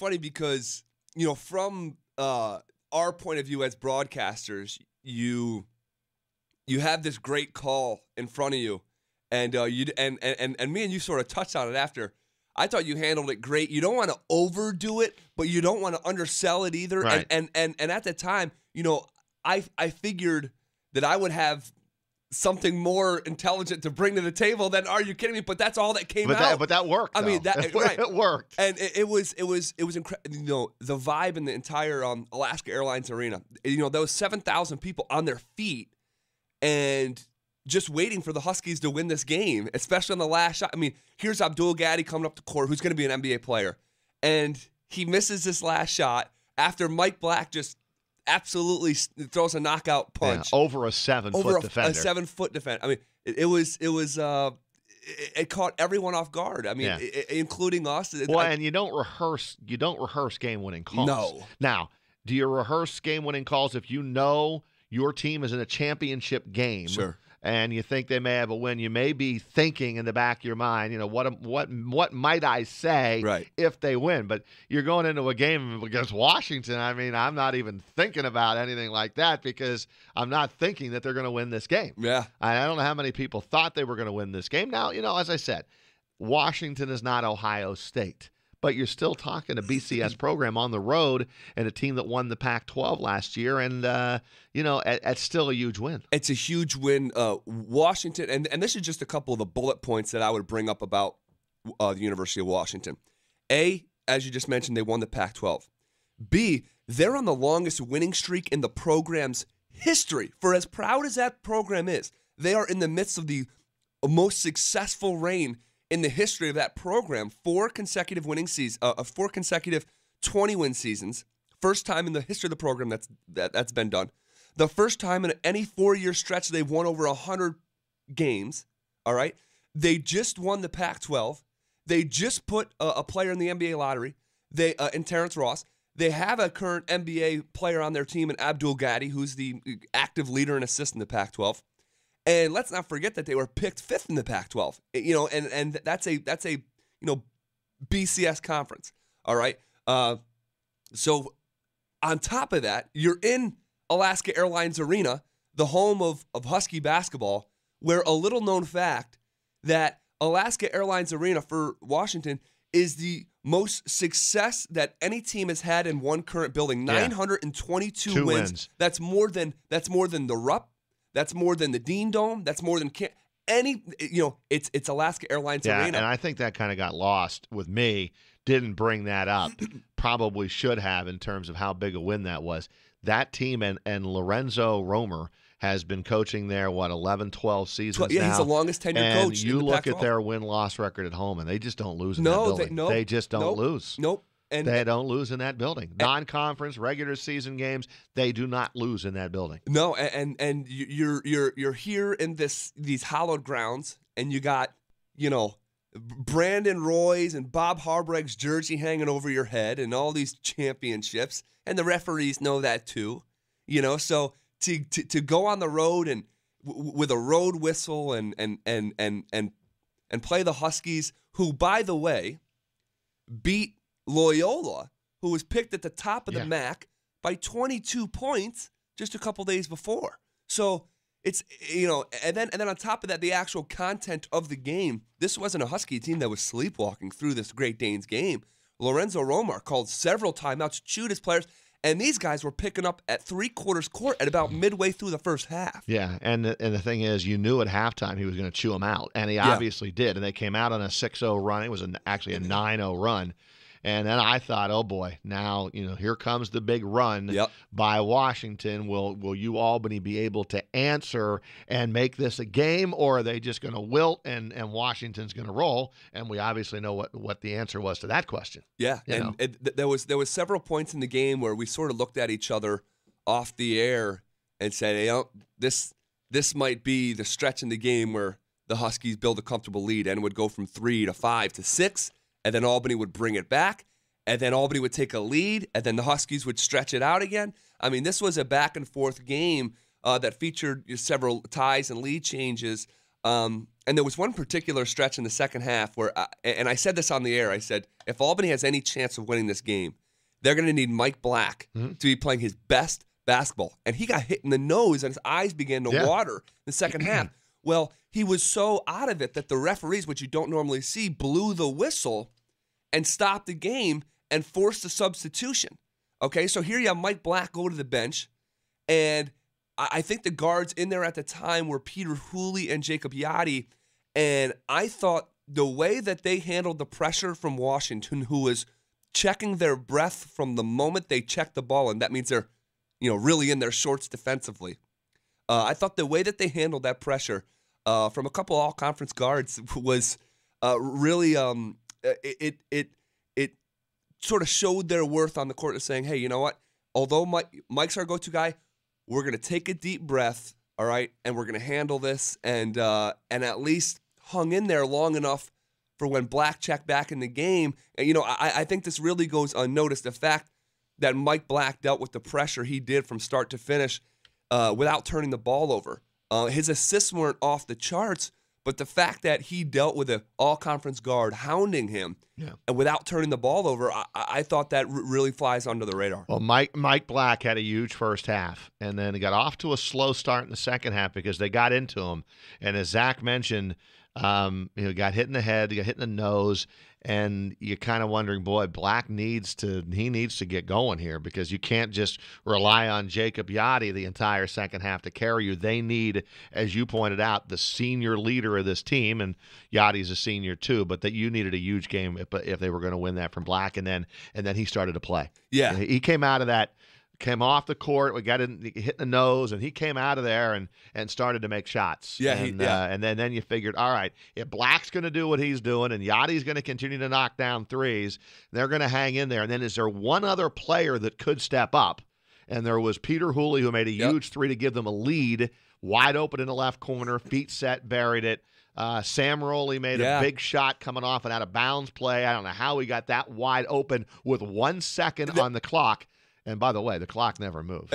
funny because, from our point of view as broadcasters, you have this great call in front of you, and and me and you sort of touched on it after. I thought you handled it great. You don't want to overdo it, but you don't want to undersell it either. Right. And at the time, I figured that I would have something more intelligent to bring to the table than, are you kidding me? But that's all that came out. But that worked. I mean, that right. It worked. And it was incredible. The vibe in the entire Alaska Airlines Arena. There was 7,000 people on their feet and just waiting for the Huskies to win this game, especially on the last shot. I mean, here's Abdul Gaddy coming up the court, who's going to be an NBA player, and he misses this last shot after Mike Black just absolutely throws a knockout punch over a 7-foot defender. A 7-foot defender. I mean, it caught everyone off guard. I mean, including us. And you don't rehearse game-winning calls. No. Now, do you rehearse game-winning calls if you know your team is in a championship game? Sure. And you think they may have a win? You may be thinking in the back of your mind, what might I say if they win? But you're going into a game against Washington. I mean, I'm not even thinking about anything like that because I'm not thinking that they're going to win this game. Yeah. I don't know how many people thought they were going to win this game. Now, as I said, Washington is not Ohio State. But you're still talking a BCS program on the road and a team that won the Pac-12 last year, and it's still a huge win. It's a huge win. Washington, and this is just a couple of the bullet points that I would bring up about the University of Washington. A, as you just mentioned, they won the Pac-12. B, they're on the longest winning streak in the program's history. For as proud as that program is, they are in the midst of the most successful reign in the history of that program. 4 consecutive winning seasons, 4 consecutive 20-win seasons. First time in the history of the program that's been done. The first time in any 4-year stretch they've won over 100 games. All right, they just won the Pac-12. They just put a player in the NBA lottery. In Terrence Ross. They have a current NBA player on their team in Abdul Gaddy, who's the active leader and assist in the Pac-12. And let's not forget that they were picked 5th in the Pac-12. And that's a BCS conference. All right. So on top of that, you're in Alaska Airlines Arena, the home of Husky basketball, where a little known fact that Alaska Airlines Arena for Washington is the most success that any team has had in one current building. 922 wins. That's more than the Rupp. That's more than the Dean Dome. That's more than it's Alaska Airlines Arena. And I think that kind of got lost with me. Didn't bring that up. Probably should have in terms of how big a win that was. That team and Lorenzo Romer has been coaching there, 11, 12 seasons now. He's the longest tenured coach. And you look at their win-loss record at home, and they just don't lose in that building. They just don't lose. Nope. And they don't lose in that building. Non-conference, regular season games, they do not lose in that building. No, and you're here in these hallowed grounds, and you got Brandon Roy's and Bob Harbraig's jersey hanging over your head, and all these championships, and the referees know that too. So to go on the road and with a road whistle and play the Huskies, who by the way beat Loyola, who was picked at the top of the MAC by 22 points just a couple days before. So it's, and then on top of that, the actual content of the game, this wasn't a Husky team that was sleepwalking through this Great Danes game. Lorenzo Romar called several timeouts, chewed his players, and these guys were picking up at 3/4 court at about midway through the first half. Yeah, and the thing is, you knew at halftime he was going to chew them out, and he obviously did. And they came out on a 6-0 run. It was actually a 9-0 run. And then I thought, oh boy, now here comes the big run by Washington. Will UAlbany be able to answer and make this a game, or are they just going to wilt and Washington's going to roll? And we obviously know what the answer was to that question. Yeah, there was several points in the game where we sort of looked at each other off the air and said, this might be the stretch in the game where the Huskies build a comfortable lead and would go from 3 to 5 to 6. And then Albany would bring it back, and then Albany would take a lead, and then the Huskies would stretch it out again. I mean, this was a back-and-forth game that featured several ties and lead changes. And there was one particular stretch in the second half where, and I said this on the air, I said, if Albany has any chance of winning this game, they're going to need Mike Black to be playing his best basketball. And he got hit in the nose, and his eyes began to water in the second half. Well, he was so out of it that the referees, which you don't normally see, blew the whistle and stopped the game and forced a substitution. Okay, so here you have Mike Black go to the bench, and I think the guards in there at the time were Peter Hooley and Jacob Yachty, and I thought the way that they handled the pressure from Washington, who was checking their breath from the moment they checked the ball, and that means they're, really in their shorts defensively. I thought the way that they handled that pressure from a couple all-conference guards was really it sort of showed their worth on the court of saying, hey, you know what? Although Mike's our go-to guy, we're going to take a deep breath, all right, and we're going to handle this, and at least hung in there long enough for when Black checked back in the game. And, I think this really goes unnoticed, the fact that Mike Black dealt with the pressure he did from start to finish without turning the ball over. His assists weren't off the charts, but the fact that he dealt with an all-conference guard hounding him and without turning the ball over, I thought that really flies under the radar. Well, Mike Black had a huge first half, and then he got off to a slow start in the second half because they got into him. And as Zach mentioned, got hit in the head, he got hit in the nose, and you're kind of wondering, boy, Black needs to get going here because you can't just rely on Jacob Yachty the entire second half to carry you. They need, as you pointed out, the senior leader of this team, and Yachty's a senior too, but that you needed a huge game if they were going to win that from Black, and then he started to play. Yeah. He came out of that. Came off the court, we got hit in the nose, and he came out of there and started to make shots. Yeah, and then you figured, all right, if Black's going to do what he's doing and Yachty's going to continue to knock down threes, they're going to hang in there. And then is there one other player that could step up? And there was Peter Hooley, who made a huge three to give them a lead, wide open in the left corner, feet set, buried it. Sam Rowley made a big shot coming off an out-of-bounds play. I don't know how he got that wide open with 1 second on the clock. And by the way, the clock never moved.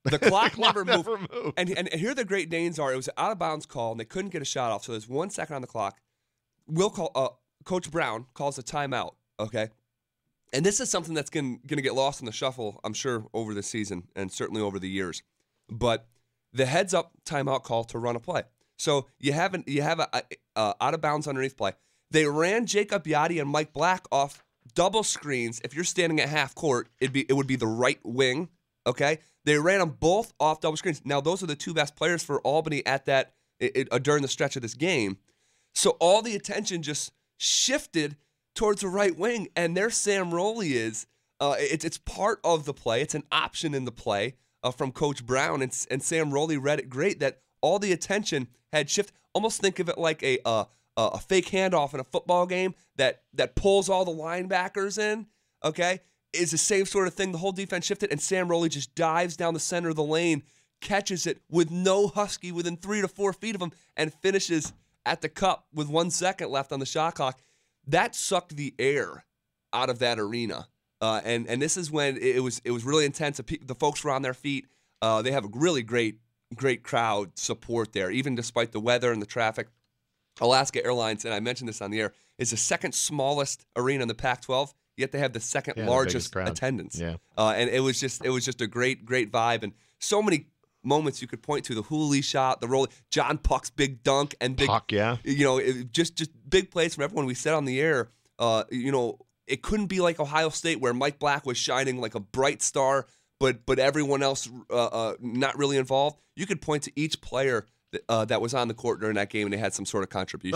The clock never moved. And here the Great Danes are. It was an out-of-bounds call, and they couldn't get a shot off, so there's 1 second on the clock. Coach Brown calls a timeout, okay? And this is something that's going to get lost in the shuffle, I'm sure, over the season and certainly over the years. But the heads-up timeout call to run a play. So you have a out-of-bounds underneath play. They ran Jacob Yachty and Mike Black off double screens. If you're standing at half court, it would be the right wing, okay? They ran them both off double screens. Now, those are the two best players for Albany at that during the stretch of this game. So all the attention just shifted towards the right wing, and there Sam Rowley is. It's part of the play. It's an option in the play from Coach Brown, and Sam Rowley read it great that all the attention had shifted. Almost think of it like a fake handoff in a football game that pulls all the linebackers in, okay, is the same sort of thing. The whole defense shifted, and Sam Rowley just dives down the center of the lane, catches it with no Husky within 3 to 4 feet of him, and finishes at the cup with 1 second left on the shot clock. That sucked the air out of that arena, and this is when it was really intense. The folks were on their feet. They have a really great crowd support there, even despite the weather and the traffic. Alaska Airlines, and I mentioned this on the air, is the second smallest arena in the Pac-12, yet they have the second largest attendance. Yeah. And it was just a great vibe, and so many moments you could point to: the Hooley shot, the roll, John Puck's big dunk, and big Puck, just big plays from everyone. We said on the air, it couldn't be like Ohio State where Mike Black was shining like a bright star, but everyone else not really involved. You could point to each player that was on the court during that game, and they had some sort of contribution.